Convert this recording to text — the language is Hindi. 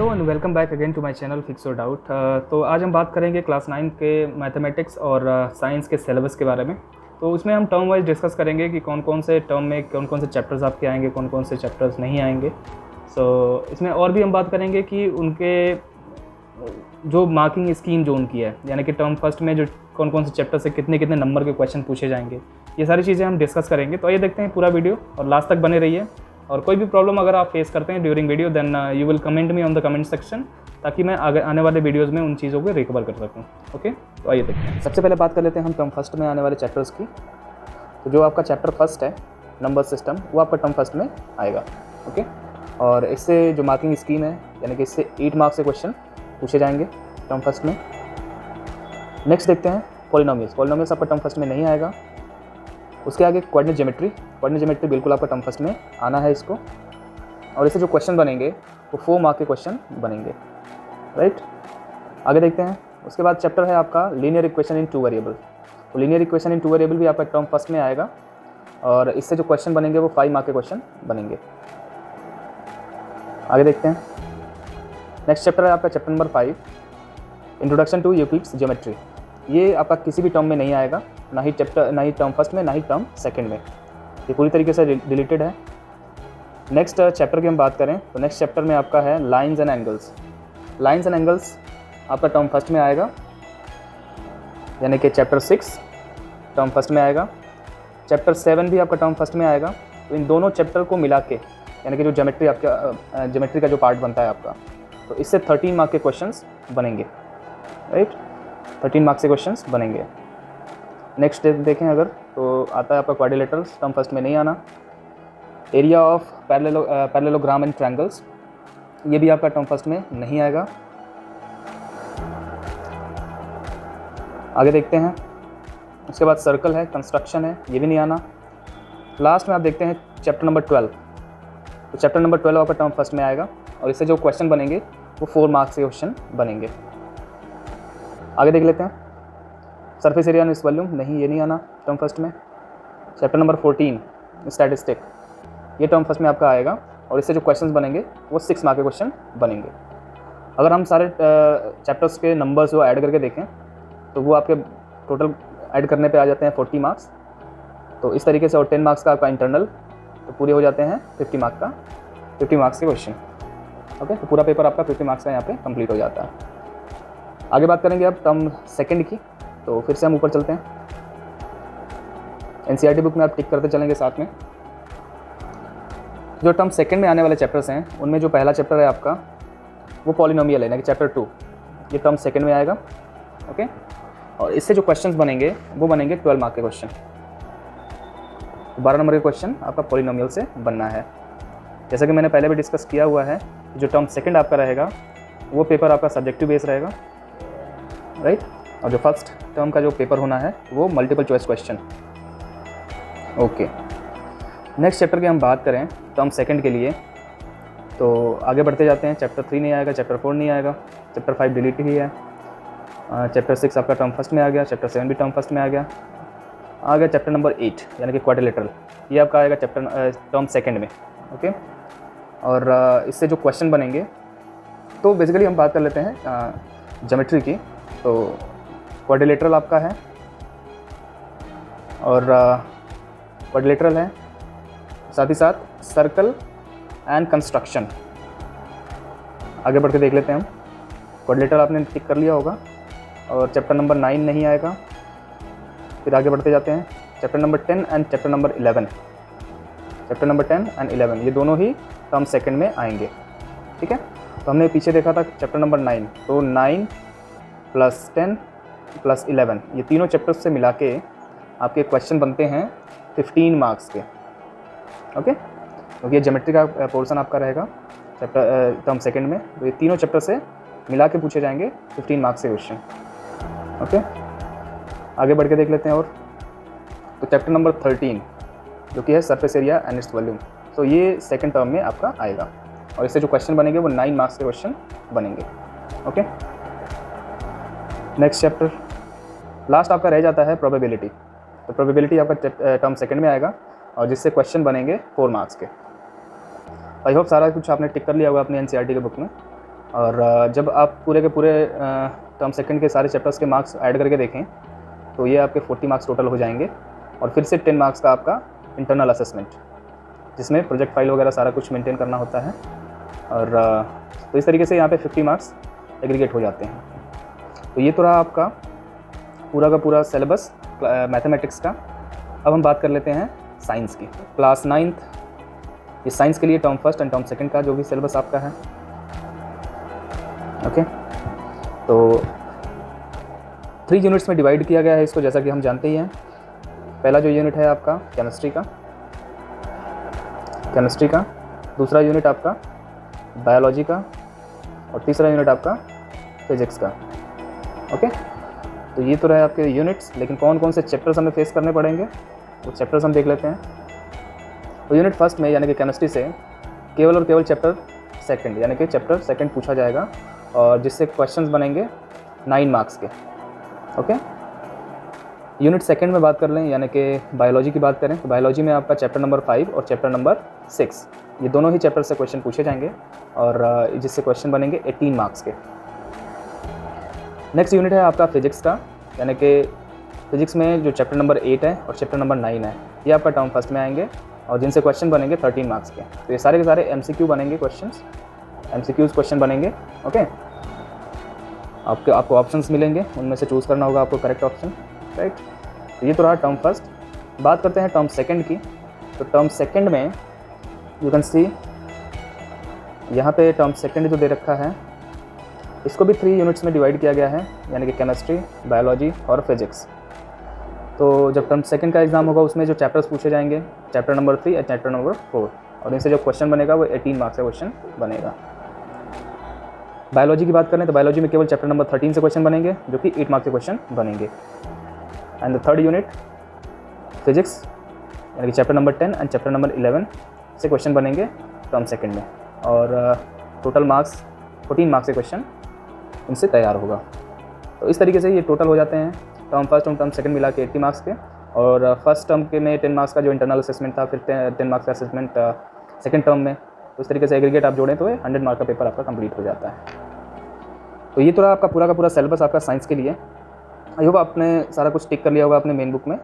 And welcome back again to my channel fix your doubt. तो आज हम बात करेंगे क्लास 9 के मैथमेटिक्स और साइंस के सिलेबस के बारे में। तो उसमें हम टर्म वाइज डिस्कस करेंगे कि कौन कौन से टर्म में कौन कौन से चैप्टर्स आपके आएंगे, कौन कौन से चैप्टर्स नहीं आएंगे। इसमें और भी हम बात करेंगे कि उनके जो मार्किंग स्कीम जो उनकी है, यानी कि टर्म फर्स्ट में जो कौन कौन से चैप्टर से कितने कितने नंबर के क्वेश्चन पूछे जाएंगे, ये सारी चीज़ें हम डिस्कस करेंगे। तो आइए देखते हैं पूरा वीडियो और लास्ट तक बने रहिए। और कोई भी प्रॉब्लम अगर आप फेस करते हैं during video then you will comment me on the comment section, ताकि मैं आगे आने वाले वीडियोज़ में उन चीज़ों को रिकवर कर सकूँ। ओके, तो आइए देखते हैं। सबसे पहले बात कर लेते हैं हम टर्म फर्स्ट में आने वाले चैप्टर्स की। तो जो आपका चैप्टर फर्स्ट है नंबर सिस्टम, वो आपका टर्म फर्स्ट में आएगा। ओके, और इससे जो मार्किंग स्कीम है, यानी कि इससे 8 मार्क्स के क्वेश्चन पूछे जाएंगे टर्म फर्स्ट में। नेक्स्ट देखते हैं पॉलिनोमियल्स। पॉलिनोमियल्स आपका टर्म फर्स्ट में नहीं आएगा। उसके आगे कोऑर्डिनेट ज्योमेट्री बिल्कुल आपका टर्म फर्स्ट में आना है इसको, और इससे जो क्वेश्चन बनेंगे वो 4 मार्क के क्वेश्चन बनेंगे, राइट। आगे देखते हैं। उसके बाद चैप्टर है आपका लीनियर इक्वेशन इन 2 वेरिएबल। तो लीनियर इक्वेशन इन 2 वेरिएबल भी आपका टर्म फर्स्ट में आएगा, और इससे जो क्वेश्चन बनेंगे वो 5 मार्क के क्वेश्चन बनेंगे। आगे देखते हैं। नेक्स्ट चैप्टर है आपका chapter number 5, introduction to Euclid's geometry. ये आपका किसी भी टर्म में नहीं आएगा, ना ही टर्म फर्स्ट में, ना ही टर्म सेकंड में। ये पूरी तरीके से डिलीटेड है। नेक्स्ट चैप्टर की हम बात करें तो नेक्स्ट चैप्टर में आपका है lines and angles. Lines and angles आपका टर्म फर्स्ट में आएगा, यानी कि चैप्टर 6 टर्म फर्स्ट में आएगा। चैप्टर 7 भी आपका टर्म फर्स्ट में आएगा। तो इन दोनों चैप्टर को मिला के, यानी कि जो ज्योमेट्री का जो पार्ट बनता है आपका, तो इससे 13 मार्क के क्वेश्चंस बनेंगे, राइट। 13 मार्क्स के क्वेश्चंस बनेंगे। नेक्स्ट देखें अगर, तो आता है आपका क्वाड्रिलेटरल्स, टर्म फर्स्ट में नहीं आना। Area of parallelogram and triangles, ये भी आपका टर्म फर्स्ट में नहीं आएगा। आगे देखते हैं। उसके बाद सर्कल है, कंस्ट्रक्शन है, ये भी नहीं आना। लास्ट में आप देखते हैं चैप्टर नंबर 12। तो चैप्टर नंबर 12 आपका टर्म फर्स्ट में आएगा, और इससे जो क्वेश्चन बनेंगे वो 4 मार्क्स के क्वेश्चन बनेंगे। आगे देख लेते हैं। Surface area and its volume, नहीं, ये नहीं आना टर्म फर्स्ट में। चैप्टर नंबर 14 स्टैटिस्टिक, ये टर्म फर्स्ट में आपका आएगा, और इससे जो क्वेश्चंस बनेंगे वो 6 मार्क के क्वेश्चन बनेंगे। अगर हम सारे चैप्टर्स के नंबर्स जो ऐड करके देखें तो वो आपके टोटल ऐड करने पे आ जाते हैं 40 मार्क्स। तो इस तरीके से, और 10 मार्क्स का आपका इंटरनल, तो पूरे हो जाते हैं 50 मार्क्स के क्वेश्चन। ओके, तो पूरा पेपर आपका 50 मार्क्स का यहाँ पे कंप्लीट हो जाता है। आगे बात करेंगे अब टर्म सेकंड की। तो फिर से हम ऊपर चलते हैं। एनसीईआरटी बुक में आप टिक करते चलेंगे साथ में। जो टर्म सेकंड में आने वाले चैप्टर्स हैं, उनमें जो पहला चैप्टर है आपका वो पॉलिनोमियल है, यानी कि चैप्टर 2, ये टर्म सेकंड में आएगा। ओके, और इससे जो क्वेश्चंस बनेंगे वो बनेंगे 12 मार्क के क्वेश्चन। 12 नंबर के क्वेश्चन आपका पॉलिनोमियल से बनना है। जैसा कि मैंने पहले भी डिस्कस किया हुआ है, जो टर्म सेकंड आपका रहेगा वो पेपर आपका सब्जेक्टिव बेस रहेगा, राइट। और जो फर्स्ट टर्म का जो पेपर होना है वो multiple choice question. Okay, next chapter की हम बात करें टर्म सेकंड के लिए, तो आगे बढ़ते जाते हैं। चैप्टर 3 नहीं आएगा, चैप्टर 4 नहीं आएगा, चैप्टर 5 डिलीट ही है। चैप्टर 6 आपका टर्म फर्स्ट में आ गया, चैप्टर 7 भी टर्म फर्स्ट में आ गया। चैप्टर नंबर 8, यानी कि क्वाड्रिलेटरल, ये आपका आएगा चैप्टर टर्म सेकंड में। ओके, और इससे जो क्वेश्चन बनेंगे, तो बेसिकली हम बात कर लेते हैं ज्योमेट्री की। तो क्वाड्रिलेटरल आपका है, और क्वाड्रिलेटरल है, साथ ही साथ सर्कल एंड कंस्ट्रक्शन। आगे बढ़ के देख लेते हैं हम। क्वाड्रिलेटरल आपने टिक कर लिया होगा, और चैप्टर नंबर 9 नहीं आएगा। फिर आगे बढ़ते जाते हैं। Chapter number 10 and chapter number 11, chapter number 10 and 11 ये दोनों ही टर्म सेकंड में आएंगे, ठीक है। तो हमने पीछे देखा था चैप्टर नंबर 9, तो 9 + 10 + 11, ये तीनों चैप्टर्स से मिला के आपके क्वेश्चन बनते हैं 15 मार्क्स के। ओके, क्योंकि ये ज्योमेट्री का पोर्शन आपका रहेगा चैप्टर टर्म सेकंड में, तो ये तीनों चैप्टर से मिला के पूछे जाएंगे 15 मार्क्स के क्वेश्चन। ओके, आगे बढ़ के देख लेते हैं। और तो चैप्टर नंबर 13 जो कि है surface area and its volume, तो ये सेकंड टर्म में आपका आएगा, और इससे जो क्वेश्चन बनेंगे वो 9 मार्क्स के क्वेश्चन बनेंगे। ओके, नेक्स्ट चैप्टर लास्ट आपका रह जाता है प्रोबेबिलिटी। तो प्रोबेबिलिटी आपका टर्म सेकंड में आएगा, और जिससे क्वेश्चन बनेंगे 4 मार्क्स के। आई होप सारा कुछ आपने टिक कर लिया होगा अपनी एनसीईआरटी के बुक में। और जब आप पूरे के पूरे टर्म सेकंड के सारे चैप्टर्स के मार्क्स ऐड करके देखें तो ये आपके 40 मार्क्स टोटल हो जाएंगे। और फिर से 10 मार्क्स का आपका इंटरनल असेसमेंट, जिसमें प्रोजेक्ट फाइल वगैरह सारा कुछ मेंटेन करना होता है। और तो इस तरीके से यहाँ पे 50 मार्क्स एग्रीगेट हो जाते हैं। तो ये तो रहा आपका पूरा का पूरा सिलेबस मैथमेटिक्स का। अब हम बात कर लेते हैं साइंस की। क्लास 9th ये साइंस के लिए term first and term second का जो भी सिलेबस आपका है। ओके, तो 3 यूनिट्स में डिवाइड किया गया है इसको, जैसा कि हम जानते ही हैं। पहला जो यूनिट है आपका केमिस्ट्री का, दूसरा यूनिट आपका बायोलॉजी का, और तीसरा यूनिट आपका फिजिक्स का। ओके, तो ये तो रहे आपके यूनिट्स। लेकिन कौन कौन से चैप्टर्स हमें फेस करने पड़ेंगे वो चैप्टर्स हम देख लेते हैं। तो यूनिट फर्स्ट में यानी कि केमिस्ट्री से केवल और केवल चैप्टर सेकंड यानी कि चैप्टर सेकंड पूछा जाएगा, और जिससे क्वेश्चंस बनेंगे 9 मार्क्स के। ओके, यूनिट सेकंड में बात कर लें यानी कि बायोलॉजी की बात करें तो बायोलॉजी में आपका चैप्टर नंबर 5 और चैप्टर नंबर 6 ये दोनों ही चैप्टर से क्वेश्चन पूछे जाएंगे, और जिससे क्वेश्चन बनेंगे 18 मार्क्स के। नेक्स्ट यूनिट है आपका फिजिक्स का, यानी कि फिजिक्स में जो चैप्टर नंबर 8 है और चैप्टर नंबर 9 है ये आपका टर्म फर्स्ट में आएंगे, और जिनसे क्वेश्चन बनेंगे 13 मार्क्स के। तो ये सारे के सारे MCQ बनेंगे, MCQs क्वेश्चन बनेंगे। ओके, आपको ऑप्शंस मिलेंगे, उनमें से चूज़ करना होगा आपको करेक्ट ऑप्शन, राइट। तो ये तो रहा टर्म फर्स्ट। बात करते हैं टर्म सेकंड की। तो टर्म सेकंड में यू कैन सी यहाँ पे टर्म सेकंड जो दे रखा है इसको भी 3 यूनिट्स में डिवाइड किया गया है, यानी कि केमिस्ट्री, बायोलॉजी और फिजिक्स। तो जब टर्म सेकंड का एग्जाम होगा उसमें जो चैप्टर्स पूछे जाएंगे चैप्टर नंबर 3 और चैप्टर नंबर 4, और इनसे जो क्वेश्चन बनेगा वो 18 मार्क्स का क्वेश्चन बनेगा। बायोलॉजी की बात करें तो बायोलॉजी में केवल चैप्टर नंबर 13 से क्वेश्चन बनेंगे, जो कि 8 मार्क्स के क्वेश्चन बनेंगे। And the third unit physics यानी कि chapter number 10 and chapter number 11 से क्वेश्चन बनेंगे टर्म सेकंड में, और टोटल मार्क्स 14 मार्क्स के क्वेश्चन इनसे तैयार होगा। तो इस तरीके से ये टोटल हो जाते हैं टर्म फर्स्ट और टर्म सेकंड मिला के 80 मार्क्स के, और फर्स्ट टर्म के में 10 मार्क्स का जो इंटरनल असेसमेंट था, फिर 10 मार्क्स का असेसमेंट सेकंड टर्म में। तो इस तरीके से एग्रीगेट आप जोड़ें तो 100 मार्क का पेपर आपका कंप्लीट हो जाता है। तो ये तो रहा आपका पूरा का पूरा सिलेबस आपका साइंस के लिए। आई होप आपने सारा कुछ टिक कर लिया होगा अपने मेन बुक में।